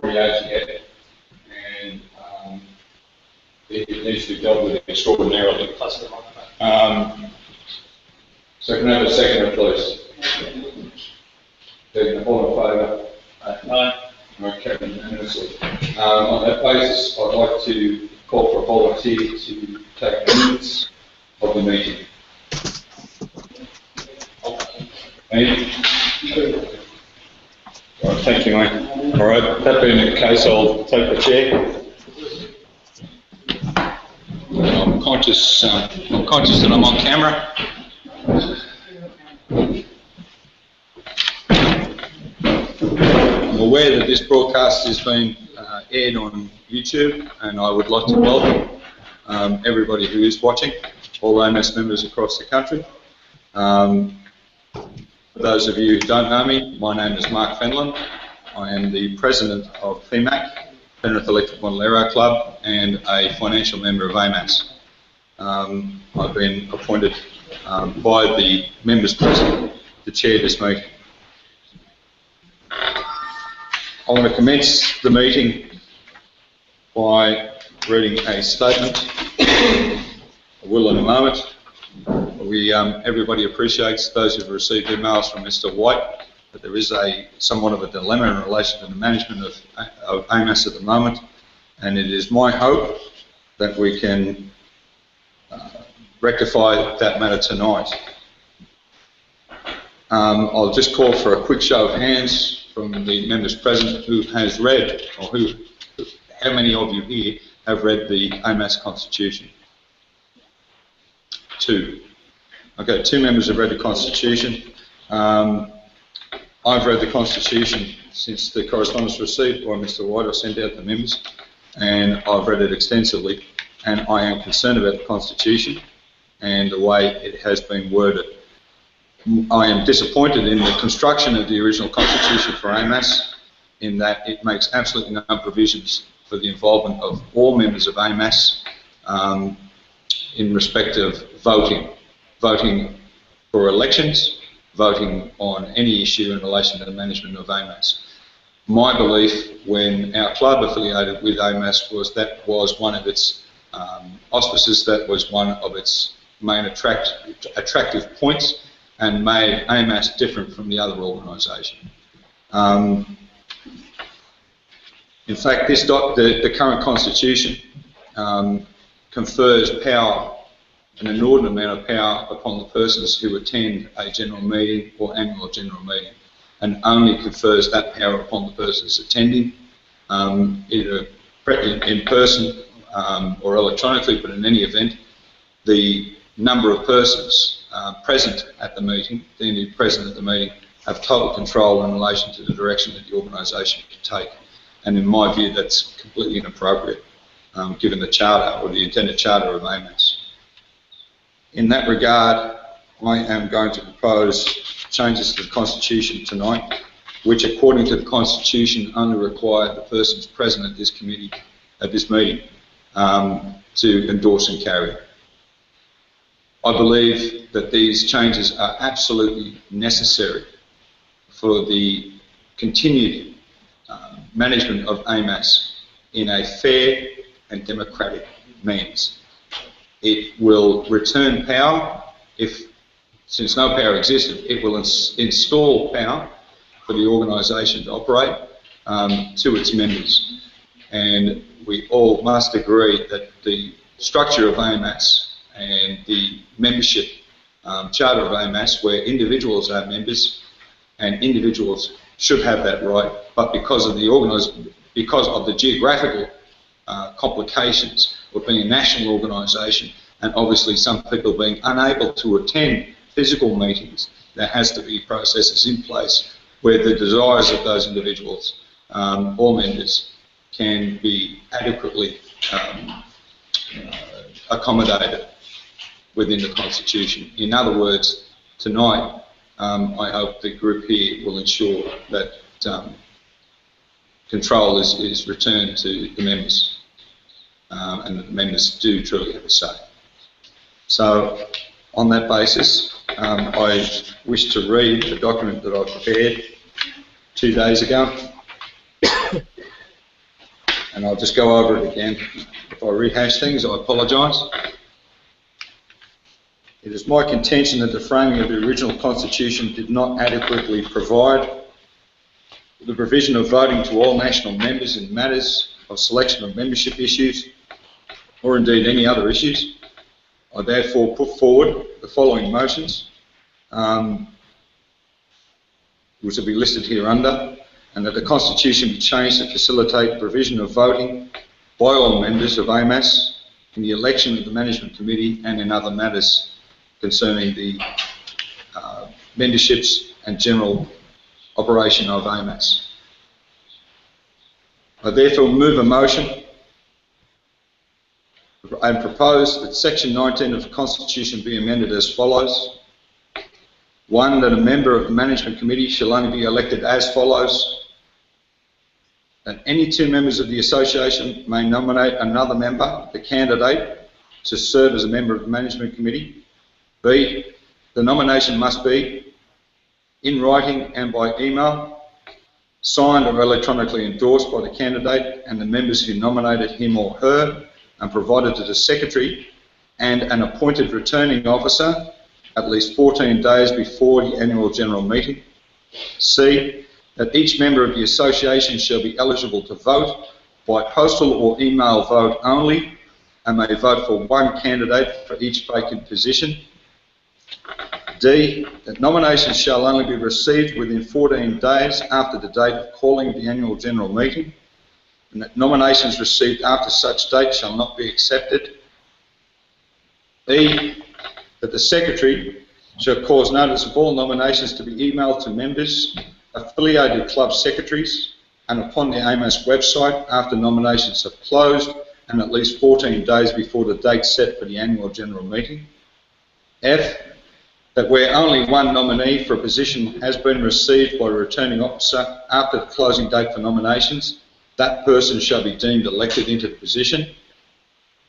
extraordinary as yet, and it needs to be dealt with extraordinarily. So can I have a seconder, please? All in favour? Aye. Okay, unanimously. On that basis, I'd like to call for a volunteer to take minutes of the meeting. Andy? All right, thank you, mate. All right, that being the case, I'll take the chair. I'm conscious that I'm on camera. I'm aware that this broadcast is being aired on YouTube, and I would like to welcome everybody who is watching, all AMAS members across the country. For those of you who don't know me, my name is Mark Fenlon. I am the president of PMAC, Penrith Electric Model Aero Club, and a financial member of AMAS. I've been appointed by the members present to chair this meeting. I want to commence the meeting by reading a statement. I will in a moment. Everybody appreciates, those who have received emails from Mr. White, that there is somewhat of a dilemma in relation to the management of AMAS at the moment, and it is my hope that we can rectify that matter tonight. I'll just call for a quick show of hands from the members present who has read, or how many of you here have read the AMAS Constitution? 2. Okay, 2 members have read the Constitution. I've read the Constitution since the correspondence received by Mr. White. I sent out the members, and I've read it extensively, and I am concerned about the Constitution and the way it has been worded. I am disappointed in the construction of the original Constitution for AMAS, in that it makes absolutely no provisions for the involvement of all members of AMAS in respect of voting for elections, voting on any issue in relation to the management of AMAS. My belief when our club affiliated with AMAS was that was one of its auspices, that was one of its main attractive points, and made AMAS different from the other organisation. In fact, the current Constitution confers power, an inordinate amount of power, upon the persons who attend a general meeting or annual general meeting, and only confers that power upon the persons attending, either in person or electronically, but in any event, the number of persons present at the meeting, have total control in relation to the direction that the organisation can take. And in my view, that's completely inappropriate, given the charter, or the intended charter of AMAS. In that regard, I am going to propose changes to the Constitution tonight, which, according to the Constitution, only require the persons present at this meeting, to endorse and carry. I believe that these changes are absolutely necessary for the continued management of AMAS in a fair and democratic means. It will return power, since no power existed, it will install power for the organisation to operate to its members. And we all must agree that the structure of AMAS and the membership charter of AMAS, where individuals are members and individuals should have that right, but because of the geographical complications of being a national organisation, and obviously some people being unable to attend physical meetings, there has to be processes in place where the desires of those individuals or members can be adequately accommodated within the Constitution. In other words, tonight I hope the group here will ensure that control is returned to the members, and that the members do truly have a say. So, on that basis, I wish to read the document that I prepared 2 days ago. and I'll just go over it again. If I rehash things, I apologise. It is my contention that the framing of the original Constitution did not adequately provide for the provision of voting to all national members in matters of selection of membership issues, or indeed any other issues. I therefore put forward the following motions, which will be listed here under, and that the Constitution be changed to facilitate provision of voting by all members of AMAS in the election of the Management Committee and in other matters concerning the memberships and general operation of AMAS. I therefore move a motion and propose that Section 19 of the Constitution be amended as follows. 1. That a member of the Management Committee shall only be elected as follows. That any two members of the Association may nominate another member, the candidate, to serve as a member of the Management Committee. B. The nomination must be in writing and by email, signed or electronically endorsed by the candidate and the members who nominated him or her, and provided to the Secretary and an appointed returning officer at least 14 days before the annual general meeting. C. That each member of the Association shall be eligible to vote by postal or email vote only and may vote for one candidate for each vacant position. D. That nominations shall only be received within 14 days after the date of calling the annual general meeting, and that nominations received after such date shall not be accepted. E. That the Secretary shall cause notice of all nominations to be emailed to members, affiliated club secretaries, and upon the AMAS website after nominations have closed and at least 14 days before the date set for the annual general meeting. F. That where only one nominee for a position has been received by a returning officer after the closing date for nominations, that person shall be deemed elected into the position.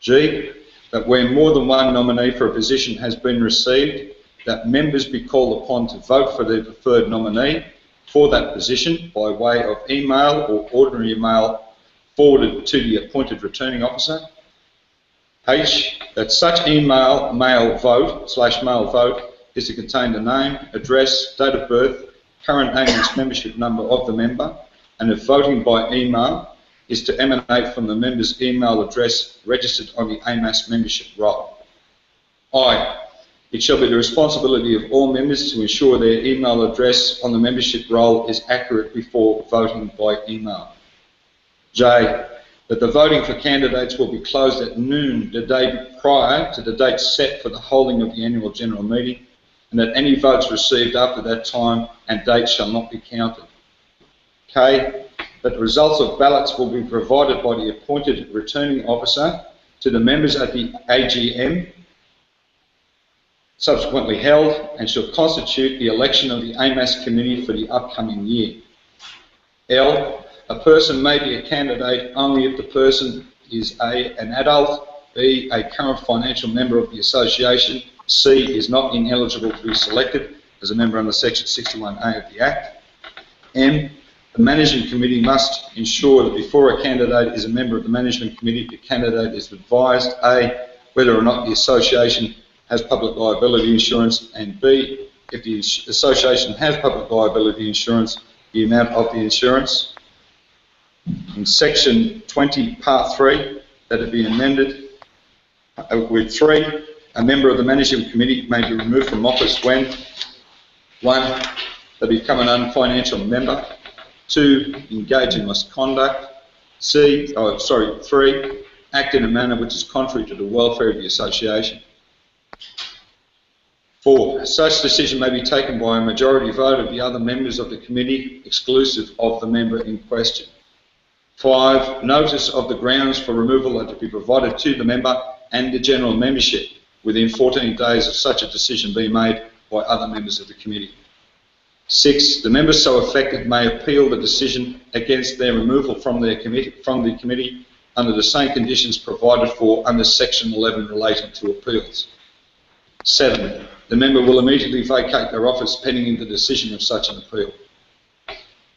G. That where more than one nominee for a position has been received, that members be called upon to vote for their preferred nominee for that position by way of email or ordinary mail forwarded to the appointed returning officer. H. That such mail vote is to contain the name, address, date of birth, current AMAS membership number of the member, and if voting by email is to emanate from the member's email address registered on the AMAS membership roll. I. It shall be the responsibility of all members to ensure their email address on the membership roll is accurate before voting by email. J. That the voting for candidates will be closed at noon the day prior to the date set for the holding of the annual general meeting, and that any votes received after that time and date shall not be counted. K. That the results of ballots will be provided by the appointed returning officer to the members at the AGM subsequently held and shall constitute the election of the AMAS committee for the upcoming year. L. A person may be a candidate only if the person is A. an adult, B. a current financial member of the association, C. is not ineligible to be selected as a member under Section 61A of the Act. M. The Management Committee must ensure that before a candidate is a member of the Management Committee, the candidate is advised A. whether or not the association has public liability insurance, and B. if the association has public liability insurance, the amount of the insurance. In Section 20, Part 3, that it be amended with 3. A member of the Management Committee may be removed from office when 1. They become an unfinancial member, 2. Engage in misconduct, 3. Act in a manner which is contrary to the welfare of the association. 4. Such decision may be taken by a majority vote of the other members of the committee, exclusive of the member in question. 5. Notice of the grounds for removal are to be provided to the member and the general membership within 14 days of such a decision being made by other members of the committee. 6. The members so affected may appeal the decision against their removal from the committee under the same conditions provided for under Section 11 relating to appeals. 7. The member will immediately vacate their office pending the decision of such an appeal. I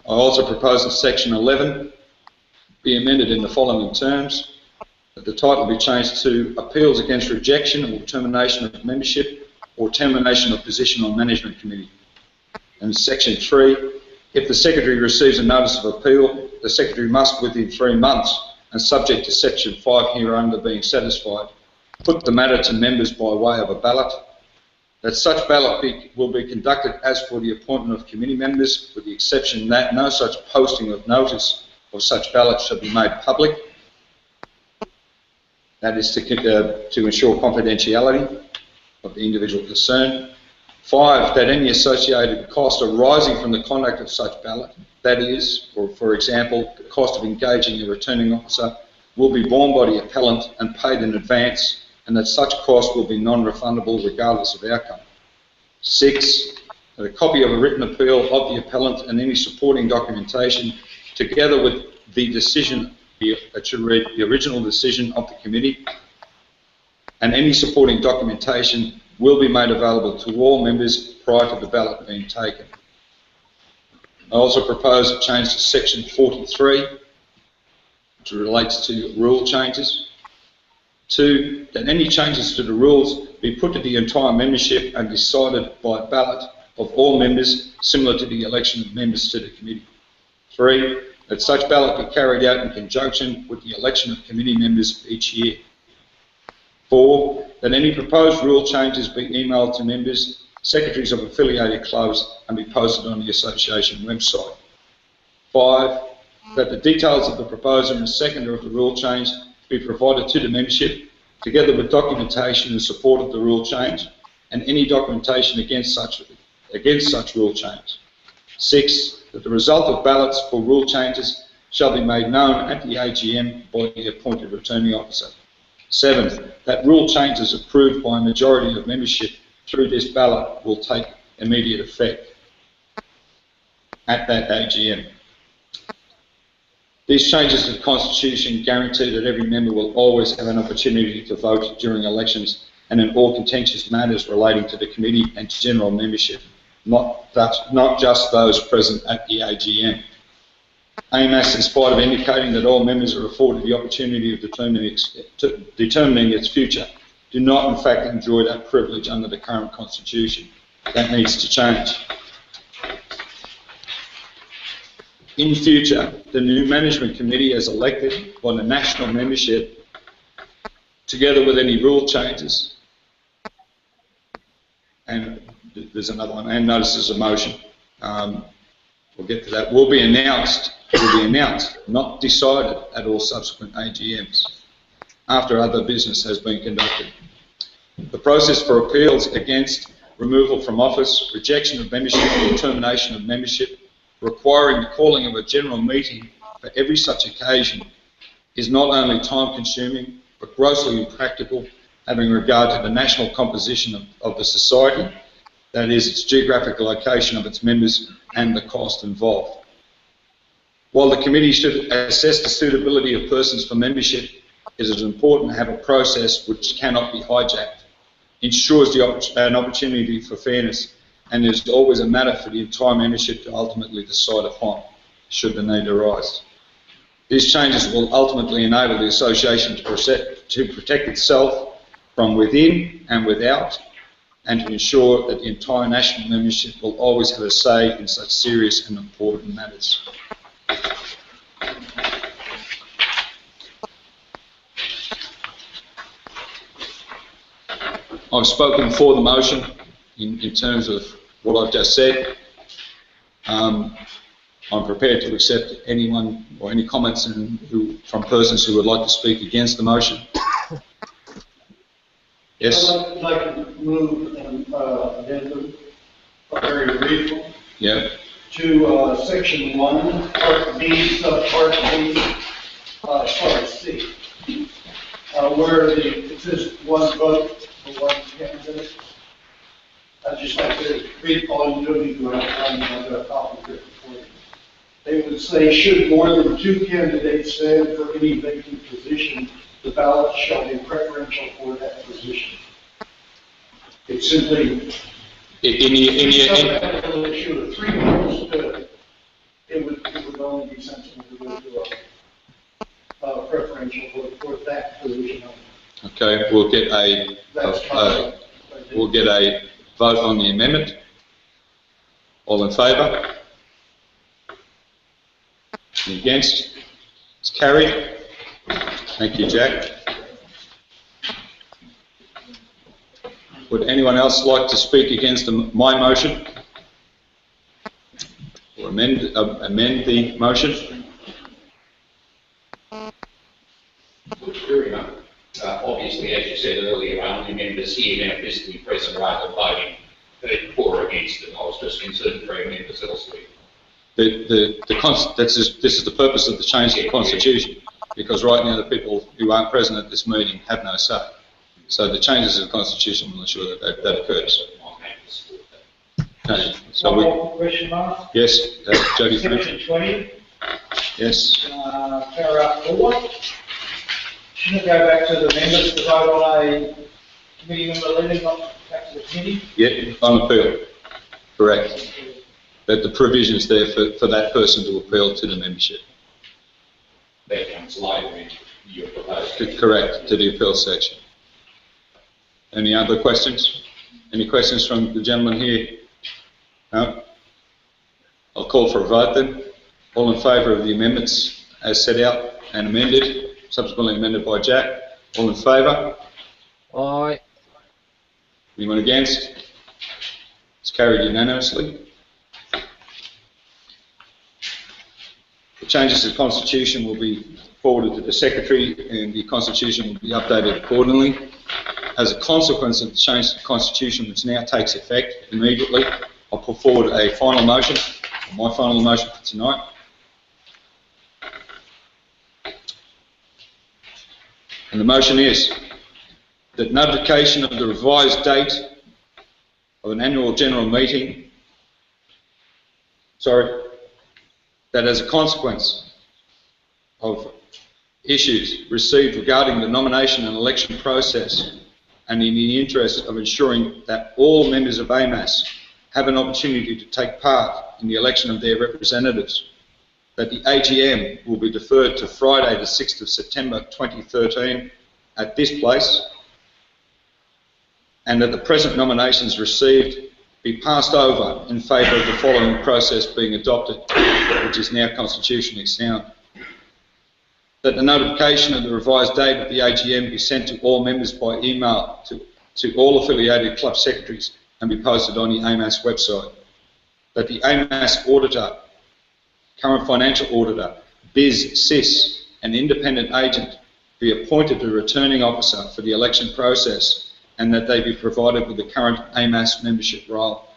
also propose that Section 11 be amended in the following terms: that the title be changed to Appeals Against Rejection or Termination of Membership or Termination of Position on Management Committee. And Section 3, if the Secretary receives a notice of appeal, the Secretary must, within 3 months, and subject to Section 5 hereunder being satisfied, put the matter to members by way of a ballot. That such ballot will be conducted as for the appointment of committee members, with the exception that no such posting of notice of such ballot shall be made public. That is to ensure confidentiality of the individual concerned. 5, that any associated cost arising from the conduct of such ballot, that is, or for example, the cost of engaging a returning officer, will be borne by the appellant and paid in advance, and that such cost will be non-refundable regardless of outcome. 6, that a copy of a written appeal of the appellant and any supporting documentation, together with the decision, the original decision of the committee, and any supporting documentation will be made available to all members prior to the ballot being taken. I also propose a change to Section 43, which relates to rule changes. 2, that any changes to the rules be put to the entire membership and decided by ballot of all members, similar to the election of members to the committee. 3, that such ballot be carried out in conjunction with the election of committee members each year. 4, that any proposed rule changes be emailed to members, secretaries of affiliated clubs, and be posted on the association website. 5, that the details of the proposer and seconder of the rule change be provided to the membership, together with documentation in support of the rule change, and any documentation against such rule change. 6, that the result of ballots for rule changes shall be made known at the AGM by the appointed returning officer. 7, that rule changes approved by a majority of membership through this ballot will take immediate effect at that AGM. These changes to the Constitution guarantee that every member will always have an opportunity to vote during elections and in all contentious matters relating to the committee and general membership, not just those present at the AGM. AMAS, in spite of indicating that all members are afforded the opportunity of determining its future, do not in fact enjoy that privilege under the current Constitution. That needs to change. In future, the new management committee, as elected by the national membership, together with any rule changes, and there's another one, and notices of motion, we'll get to that, will be announced, not decided at all subsequent AGMs, after other business has been conducted. The process for appeals against removal from office, rejection of membership or termination of membership, requiring the calling of a general meeting for every such occasion, is not only time-consuming but grossly impractical, having regard to the national composition of the society, that is, its geographic location of its members and the cost involved. While the committee should assess the suitability of persons for membership, it is important to have a process which cannot be hijacked, ensures an opportunity for fairness, and is always a matter for the entire membership to ultimately decide upon, should the need arise. These changes will ultimately enable the association to protect itself from within and without, and to ensure that the entire national membership will always have a say in such serious and important matters. I've spoken for the motion in terms of what I've just said. I'm prepared to accept anyone or any comments from persons who would like to speak against the motion. Yes? I'd like to move an addendum, very briefly, to Section 1, Part B, Subpart B, C, where it says one vote for one candidate. I'd just like to read all you don't need to outline, I've got a copy of it for you. They would say, should more than 2 candidates stand for any vacant position, the ballot shall be preferential for that position. It's simply issue of 3 votes, it would only be sensible to go to differential for that provision. Okay, we'll get a vote on the amendment. All in favour? Any against? It's carried. Thank you, Jack. Would anyone else like to speak against my motion? Or amend the motion? Very much. Obviously, as you said earlier, only members here now physically present are voting for or against it. I was just concerned for our members elsewhere. This is the purpose of the change to the Constitution, because right now the people who aren't present at this meeting have no say. So the changes to the Constitution will ensure that occurs. Okay, so one more question, Mark? Yes, Jody. Section 20. Yes. Paragraph 4. Shouldn't it go back to the members to vote on a committee member leaving, not back to the committee? Yeah, on appeal. Correct. That the provision's there for that person to appeal to the membership. That comes later in your proposal. Correct, to the appeal section. Any other questions? Any questions from the gentleman here? No? I'll call for a vote then. All in favour of the amendments as set out and amended, subsequently amended by Jack. All in favour? Aye. Anyone against? It's carried unanimously. The changes to the Constitution will be forwarded to the Secretary and the Constitution will be updated accordingly. As a consequence of the change to the Constitution, which now takes effect immediately, I'll put forward a final motion, my final motion for tonight. And the motion is that notification of the revised date of an annual general meeting, that as a consequence of issues received regarding the nomination and election process, and in the interest of ensuring that all members of AMAS have an opportunity to take part in the election of their representatives, that the AGM will be deferred to Friday the 6th of September 2013 at this place, and that the present nominations received be passed over in favour of the following process being adopted, which is now constitutionally sound. That the notification of the revised date of the AGM be sent to all members by email to all affiliated club secretaries and be posted on the AMAS website. That the AMAS auditor, current financial auditor, BizSys, an independent agent, be appointed the returning officer for the election process, and that they be provided with the current AMAS membership role.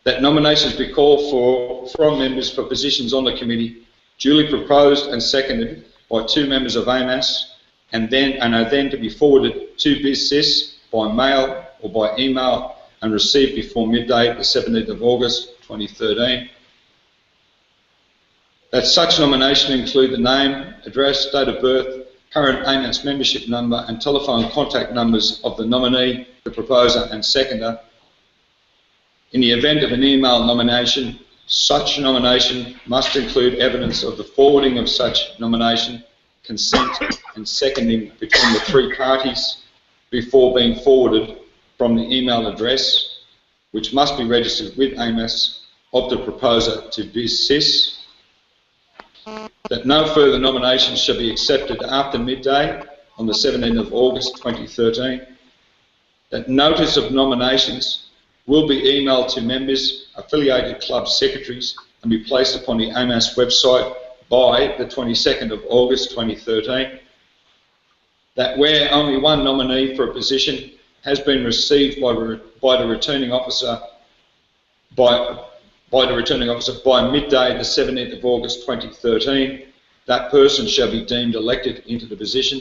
That nominations be called from members for positions on the committee, duly proposed and seconded by 2 members of AMAS, and are then to be forwarded to BizSys by mail or by email and received before midday the 17th of August 2013. That such nomination include the name, address, date of birth, current AMAS membership number and telephone contact numbers of the nominee, the proposer and seconder. In the event of an email nomination, such nomination must include evidence of the forwarding of such nomination, consent and seconding between the 3 parties before being forwarded from the email address, which must be registered with AMAS of the proposer to BizSys. That no further nominations shall be accepted after midday on the 17th of August 2013. That notice of nominations will be emailed to members, affiliated club secretaries and be placed upon the AMAS website by the 22nd of August 2013. That where only one nominee for a position has been received by the returning officer by midday the 17th of August 2013, that person shall be deemed elected into the position.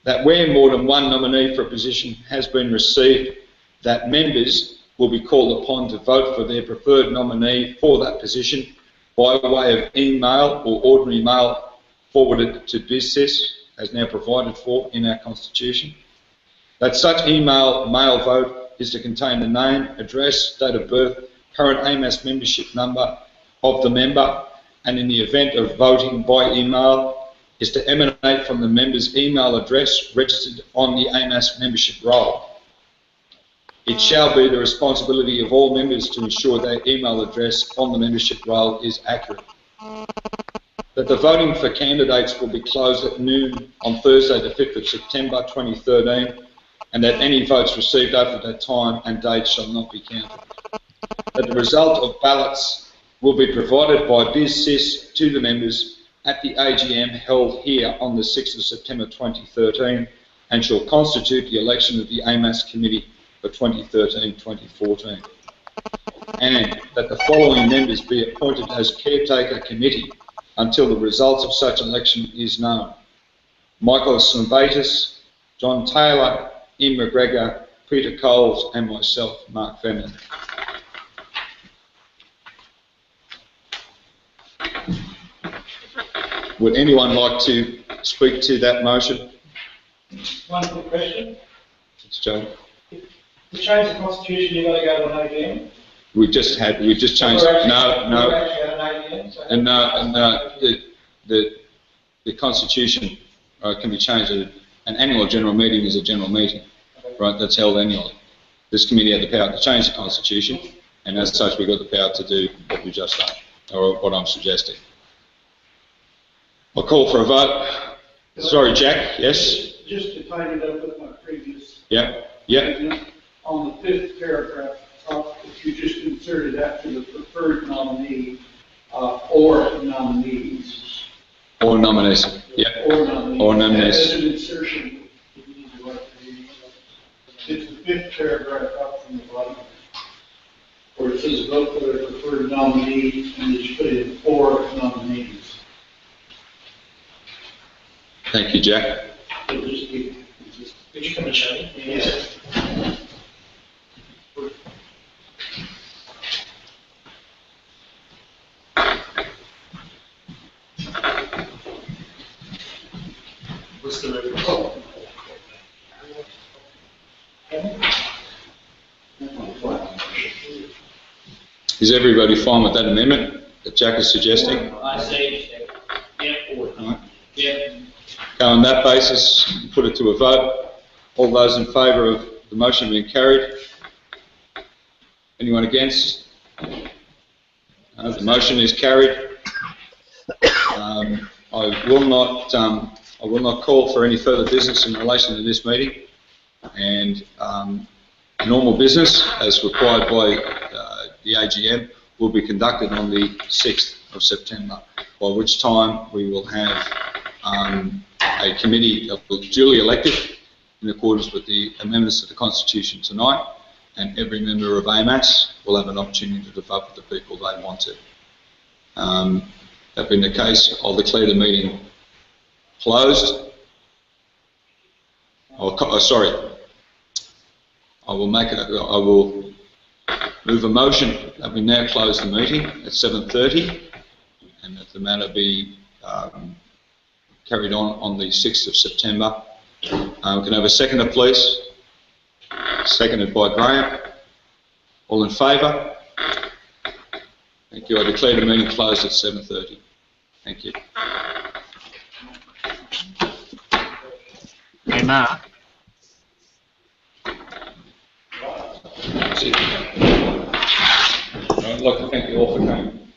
That where more than one nominee for a position has been received, that members will be called upon to vote for their preferred nominee for that position by way of email or ordinary mail forwarded to BizSys, as now provided for in our Constitution. That such mail vote is to contain the name, address, date of birth, current AMAS membership number of the member, and in the event of voting by email, is to emanate from the member's email address registered on the AMAS membership roll. It shall be the responsibility of all members to ensure their email address on the membership roll is accurate. That the voting for candidates will be closed at noon on Thursday the 5th of September 2013, and that any votes received after that time and date shall not be counted. That the result of ballots will be provided by BizSys to the members at the AGM held here on the 6th of September 2013 and shall constitute the election of the AMAS committee for 2013-2014. And that the following members be appointed as caretaker committee until the results of such election is known: Michael Smbatis, John Taylor, Ian McGregor, Peter Coles and myself, Mark Fenton. Would anyone like to speak to that motion? One quick question. It's Joe. To change the constitution, you've got to go to an AGM? We've just changed, We've actually had an AGM, so and the constitution can be changed. An annual general meeting is a general meeting, right? That's held annually. This committee had the power to change the constitution, and as such, we've got the power to do what we've just done, or what I'm suggesting. I'll call for a vote. Sorry, Jack. Yes. Just to tie it up with my previous. Yeah. Yeah. On the 5th paragraph, if you just inserted after the preferred nominee, or nominees. Or nominees. Yeah. Or nominees. Or nominees. As an insertion, it's the 5th paragraph up from the bottom, where it says vote for the preferred nominee, and then you put in or nominees. Thank you, Jack. It'll just be, Could you come and show me? yes. What's the reference? Is everybody fine with that amendment that Jack is suggesting? I see. Yeah. Right. Yeah. Okay, on that basis, put it to a vote. All those in favour of the motion being carried? Anyone against? The motion is carried. I will not call for any further business in relation to this meeting, and normal business, as required by the AGM, will be conducted on the 6th of September, by which time we will have a committee duly elected in accordance with the amendments to the Constitution tonight, and every member of AMAS will have an opportunity to vote with the people they want to. That being the case, I'll declare the meeting closed. I will move a motion that we now close the meeting at 7:30, and that the matter be carried on the 6th of September. Can I have a seconder, please? Seconded by Graham. All in favour? Thank you. I declare the meeting closed at 7:30. Thank you. Hey, Mark. That's it. I'd like to thank you all for coming.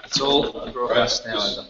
It's all for us now.